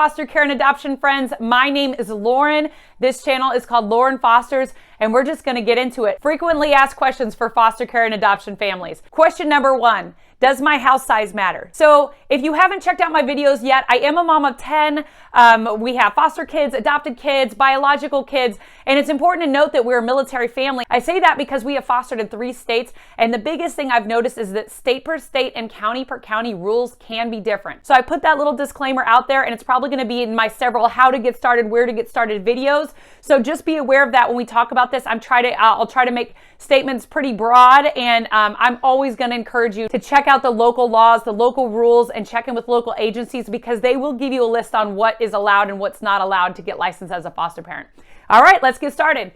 foster care and adoption friends. My name is Lauren. This channel is called Lauren Fosters, and we're just going to get into it. Frequently asked questions for foster care and adoption families. Question number 1. Does my house size matter? So if you haven't checked out my videos yet, I am a mom of 10. We have foster kids, adopted kids, biological kids, and it's important to note that we're a military family. I say that because we have fostered in 3 states, and the biggest thing I've noticed is that state per state and county per county rules can be different. So I put that little disclaimer out there, and it's probably going to be in my several how to get started, where to get started videos. So just be aware of that when we talk about this. I'll try to make statements pretty broad, and I'm always going to encourage you to check out the local laws, the local rules, and check in with local agencies because they will give you a list on what is allowed and what's not allowed to get licensed as a foster parent. All right, let's get started.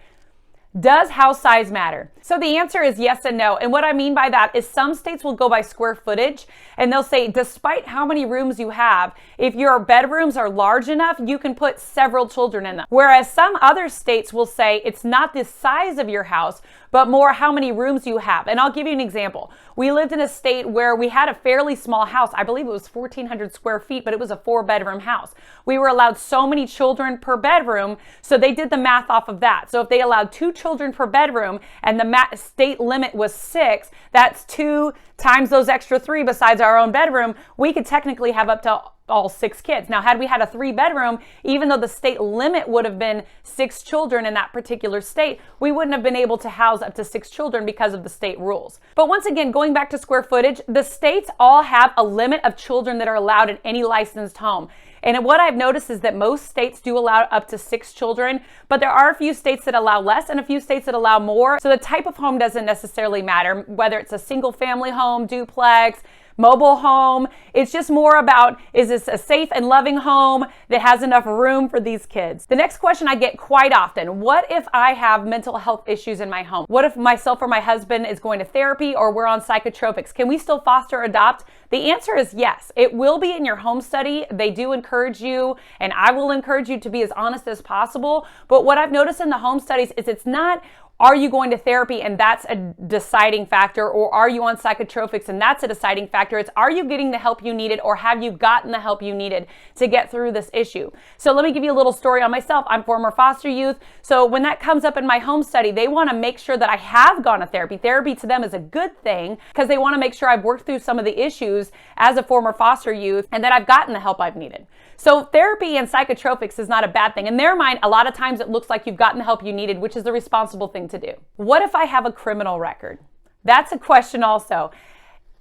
Does house size matter? So the answer is yes and no. And what I mean by that is some states will go by square footage, and they'll say, despite how many rooms you have, if your bedrooms are large enough, you can put several children in them. Whereas some other states will say it's not the size of your house, but more how many rooms you have. And I'll give you an example. We lived in a state where we had a fairly small house. I believe it was 1,400 square feet, but it was a 4-bedroom house. We were allowed so many children per bedroom, so they did the math off of that. So if they allowed 2 children per bedroom and the state limit was 6, that's 2 times those extra 3 besides our own bedroom. We could technically have up to all 6 kids. Now, had we had a 3-bedroom, even though the state limit would have been 6 children in that particular state, we wouldn't have been able to house up to 6 children because of the state rules. But once again, going back to square footage, the states all have a limit of children that are allowed in any licensed home. And what I've noticed is that most states do allow up to 6 children, but there are a few states that allow less and a few states that allow more. So the type of home doesn't necessarily matter, whether it's a single family home, duplex, mobile home. It's just more about, is this a safe and loving home that has enough room for these kids? The next question I get quite often, what if I have mental health issues in my home? What if myself or my husband is going to therapy or we're on psychotropics? Can we still foster or adopt? The answer is yes. It will be in your home study. They do encourage you, and I will encourage you to be as honest as possible. But what I've noticed in the home studies is it's not, are you going to therapy and that's a deciding factor, or are you on psychotropics and that's a deciding factor? It's, are you getting the help you needed, or have you gotten the help you needed to get through this issue? So let me give you a little story on myself. I'm former foster youth. So when that comes up in my home study, they want to make sure that I have gone to therapy. Therapy to them is a good thing because they want to make sure I've worked through some of the issues as a former foster youth and that I've gotten the help I've needed. So therapy and psychotropics is not a bad thing. In their mind, a lot of times it looks like you've gotten the help you needed, which is the responsible thing to do. What if I have a criminal record? That's a question also.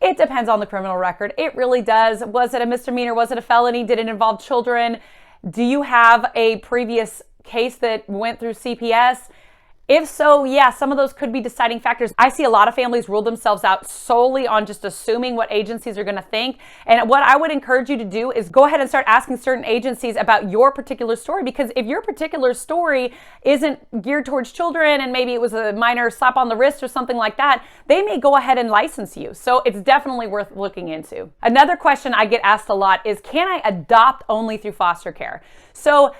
It depends on the criminal record. It really does. Was it a misdemeanor? Was it a felony? Did it involve children? Do you have a previous case that went through CPS? If so, yeah, some of those could be deciding factors. I see a lot of families rule themselves out solely on just assuming what agencies are going to think. And what I would encourage you to do is go ahead and start asking certain agencies about your particular story, because if your particular story isn't geared towards children and maybe it was a minor slap on the wrist or something like that, they may go ahead and license you. So it's definitely worth looking into. Another question I get asked a lot is, can I adopt only through foster care? So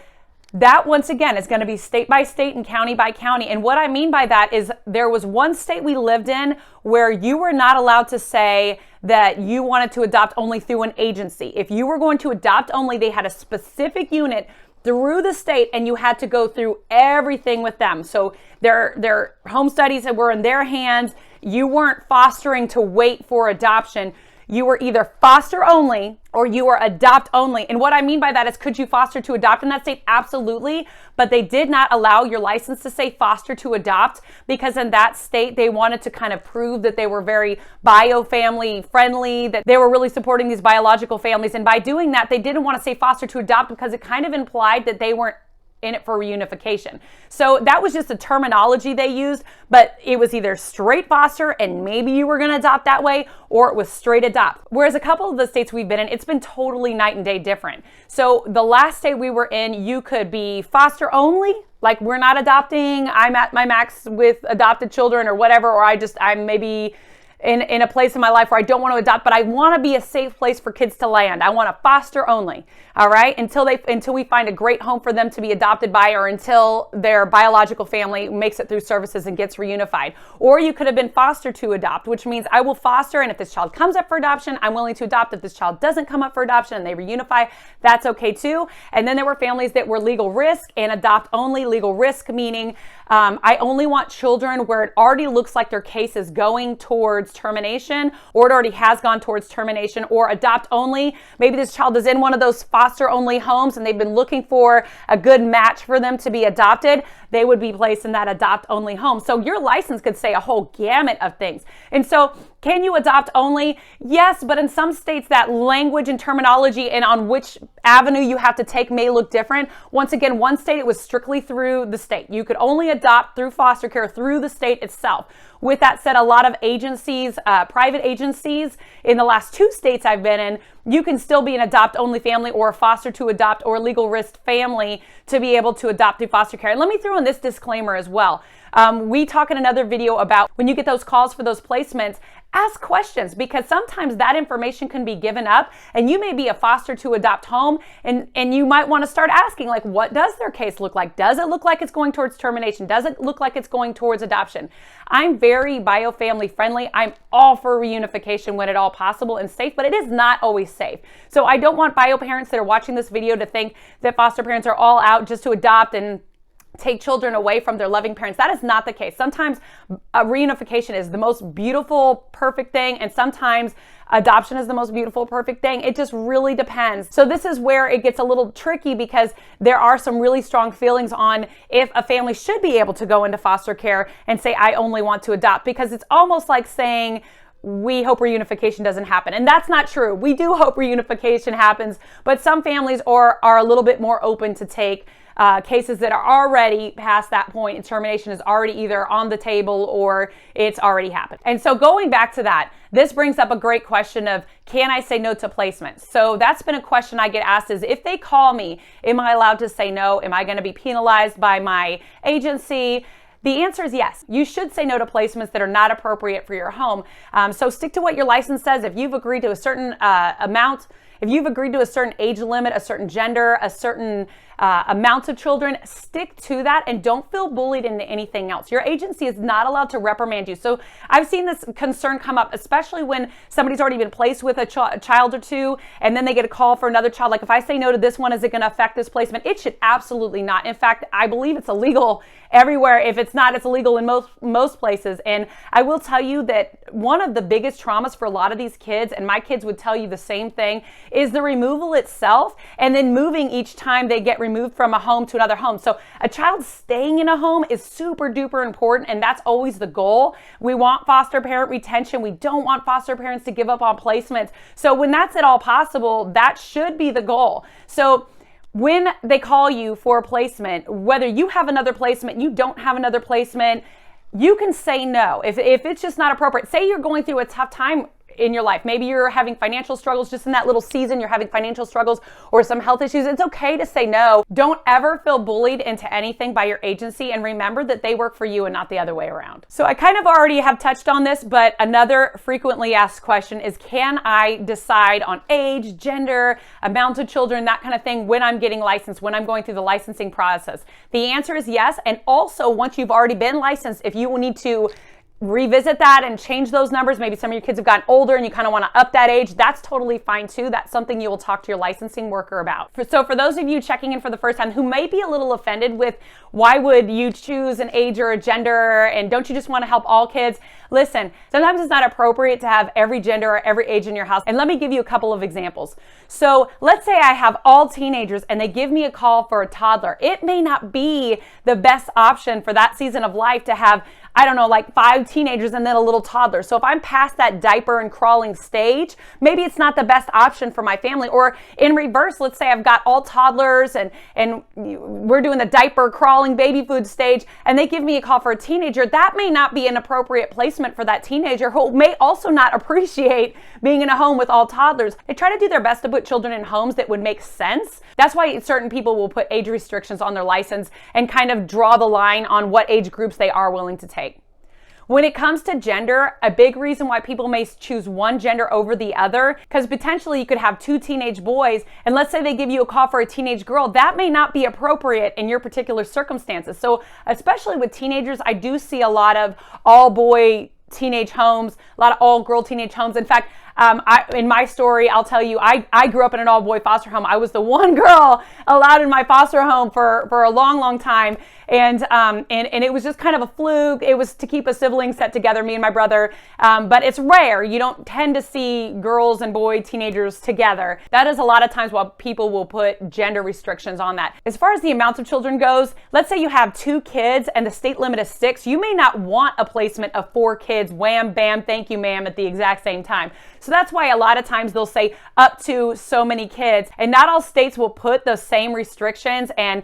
that, once again, is going to be state by state and county by county. And what I mean by that is there was one state we lived in where you were not allowed to say that you wanted to adopt only through an agency. If you were going to adopt only, they had a specific unit through the state and you had to go through everything with them. So their home studies that were in their hands. You weren't fostering to wait for adoption. You were either foster only or you were adopt only. And what I mean by that is, could you foster to adopt in that state? Absolutely. But they did not allow your license to say foster to adopt, because in that state, they wanted to kind of prove that they were very bio-family friendly, that they were really supporting these biological families. And by doing that, they didn't want to say foster to adopt because it kind of implied that they weren't in it for reunification. So that was just a terminology they used, but it was either straight foster and maybe you were going to adopt that way, or it was straight adopt. Whereas a couple of the states we've been in, it's been totally night and day different. So the last state we were in, you could be foster only, like we're not adopting, I'm at my max with adopted children or whatever, or I'm maybe in a place in my life where I don't want to adopt, but I want to be a safe place for kids to land. I want to foster only, all right, until we find a great home for them to be adopted by, or until their biological family makes it through services and gets reunified. Or you could have been foster to adopt, which means I will foster, and if this child comes up for adoption, I'm willing to adopt. If this child doesn't come up for adoption and they reunify, that's okay too. And then there were families that were legal risk and adopt only. Legal risk meaning I only want children where it already looks like their case is going towards termination, or it already has gone towards termination. Or adopt only, maybe this child is in one of those foster only homes and they've been looking for a good match for them to be adopted. They would be placed in that adopt only home. So your license could say a whole gamut of things. And so can you adopt only? Yes, but in some states that language and terminology and on which avenue you have to take may look different. Once again, one state it was strictly through the state. You could only adopt through foster care through the state itself. With that said, a lot of agencies, private agencies in the last 2 states I've been in, you can still be an adopt only family or a foster to adopt or legal risk family to be able to adopt through foster care. And let me throw in this disclaimer as well. We talk in another video about when you get those calls for those placements, ask questions, because sometimes that information can be given up and you may be a foster to adopt home and you might want to start asking, like, what does their case look like? Does it look like it's going towards termination? Does it look like it's going towards adoption? I'm very bio-family friendly. I'm all for reunification when at all possible and safe, but it is not always safe. So I don't want bio parents that are watching this video to think that foster parents are all out just to adopt and take children away from their loving parents. That is not the case. Sometimes reunification is the most beautiful, perfect thing, and sometimes adoption is the most beautiful, perfect thing. It just really depends. So this is where it gets a little tricky, because there are some really strong feelings on if a family should be able to go into foster care and say, I only want to adopt, because it's almost like saying, we hope reunification doesn't happen. And that's not true. We do hope reunification happens, but some families are a little bit more open to take cases that are already past that point and termination is already either on the table or it's already happened. And so going back to that, this brings up a great question of, can I say no to placements? So that's been a question I get asked, is if they call me, am I allowed to say no? Am I going to be penalized by my agency? The answer is yes. You should say no to placements that are not appropriate for your home. So stick to what your license says. If you've agreed to a certain amount, if you've agreed to a certain age limit, a certain gender, a certain amount of children, stick to that and don't feel bullied into anything else. Your agency is not allowed to reprimand you. So I've seen this concern come up, especially when somebody's already been placed with a child or two, and then they get a call for another child. Like, if I say no to this one, is it going to affect this placement? It should absolutely not. In fact, I believe it's illegal everywhere. If it's not, it's illegal in most places. And I will tell you that one of the biggest traumas for a lot of these kids, and my kids would tell you the same thing, is the removal itself, and then moving each time they get removed from a home to another home. So a child staying in a home is super duper important, and that's always the goal. We want foster parent retention. We don't want foster parents to give up on placements. So when that's at all possible, that should be the goal. So when they call you for a placement, whether you have another placement, you don't have another placement, you can say no. If it's just not appropriate, say you're going through a tough time in your life. Maybe you're having financial struggles just in that little season, you're having financial struggles or some health issues. It's okay to say no. Don't ever feel bullied into anything by your agency, and remember that they work for you and not the other way around. So I kind of already have touched on this, but another frequently asked question is, can I decide on age, gender, amount of children, that kind of thing when I'm getting licensed, when I'm going through the licensing process? The answer is yes. And also, once you've already been licensed, if you will need to revisit that and change those numbers. Maybe some of your kids have gotten older and you kind of want to up that age. That's totally fine too. That's something you will talk to your licensing worker about. So for those of you checking in for the first time who may be a little offended with why would you choose an age or a gender, and don't you just want to help all kids? Listen, sometimes it's not appropriate to have every gender or every age in your house. And let me give you a couple of examples. So let's say I have all teenagers and they give me a call for a toddler. It may not be the best option for that season of life to have, I don't know, like 5 teenagers and then a little toddler. So if I'm past that diaper and crawling stage, maybe it's not the best option for my family. Or in reverse, let's say I've got all toddlers and we're doing the diaper crawling baby food stage, and they give me a call for a teenager. That may not be an appropriate placement for that teenager, who may also not appreciate being in a home with all toddlers. They try to do their best to put children in homes that would make sense. That's why certain people will put age restrictions on their license and kind of draw the line on what age groups they are willing to take. When it comes to gender, a big reason why people may choose one gender over the other, because potentially you could have two teenage boys, and let's say they give you a call for a teenage girl, that may not be appropriate in your particular circumstances. So especially with teenagers, I do see a lot of all boy teenage homes, a lot of all girl teenage homes. In fact, in my story, I'll tell you, I grew up in an all-boy foster home. I was the one girl allowed in my foster home for a long, long time. And it was just kind of a fluke. It was to keep a sibling set together, me and my brother. But it's rare. You don't tend to see girls and boy teenagers together. That is a lot of times why people will put gender restrictions on that. As far as the amount of children goes, let's say you have 2 kids and the state limit is 6. You may not want a placement of 4 kids, wham, bam, thank you, ma'am, at the exact same time. So that's why a lot of times they'll say up to so many kids. And not all states will put those same restrictions and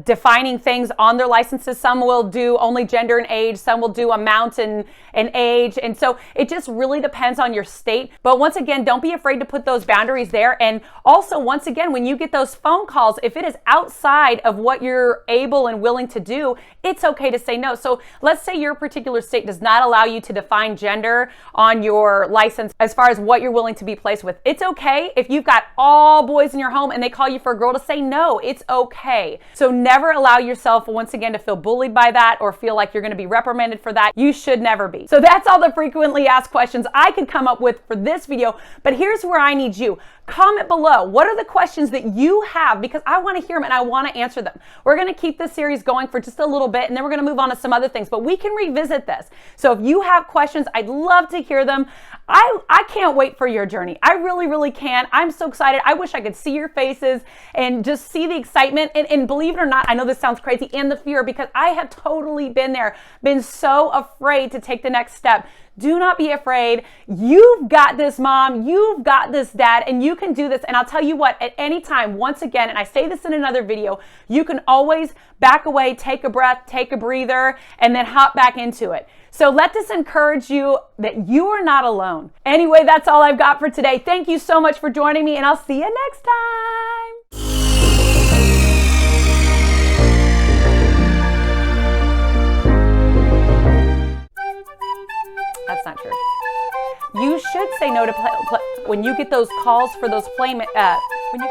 defining things on their licenses. Some will do only gender and age. Some will do amount and age. And so it just really depends on your state. But once again, don't be afraid to put those boundaries there. And also, once again, when you get those phone calls, if it is outside of what you're able and willing to do, it's okay to say no. So let's say your particular state does not allow you to define gender on your license as far as what you're willing to be placed with. It's okay if you've got all boys in your home and they call you for a girl to say no. It's okay. So never allow yourself, once again, to feel bullied by that or feel like you're going to be reprimanded for that. You should never be. So that's all the frequently asked questions I could come up with for this video. But here's where I need you. Comment below. What are the questions that you have? Because I want to hear them and I want to answer them. We're going to keep this series going for just a little bit and then we're going to move on to some other things, but we can revisit this. So if you have questions, I'd love to hear them. I can't wait for your journey. I really, really can. I'm so excited. I wish I could see your faces and just see the excitement. And believe it or not, I know this sounds crazy, and the fear, because I have totally been there, been so afraid to take the next step. Do not be afraid. You've got this, mom. You've got this, dad, and you can do this. And I'll tell you what, at any time, once again, and I say this in another video, you can always back away, take a breath, take a breather, and then hop back into it. So let this encourage you that you are not alone. Anyway, that's all I've got for today. Thank you so much for joining me, and I'll see you next time. That's not true. You should say no to when you get those calls for those when you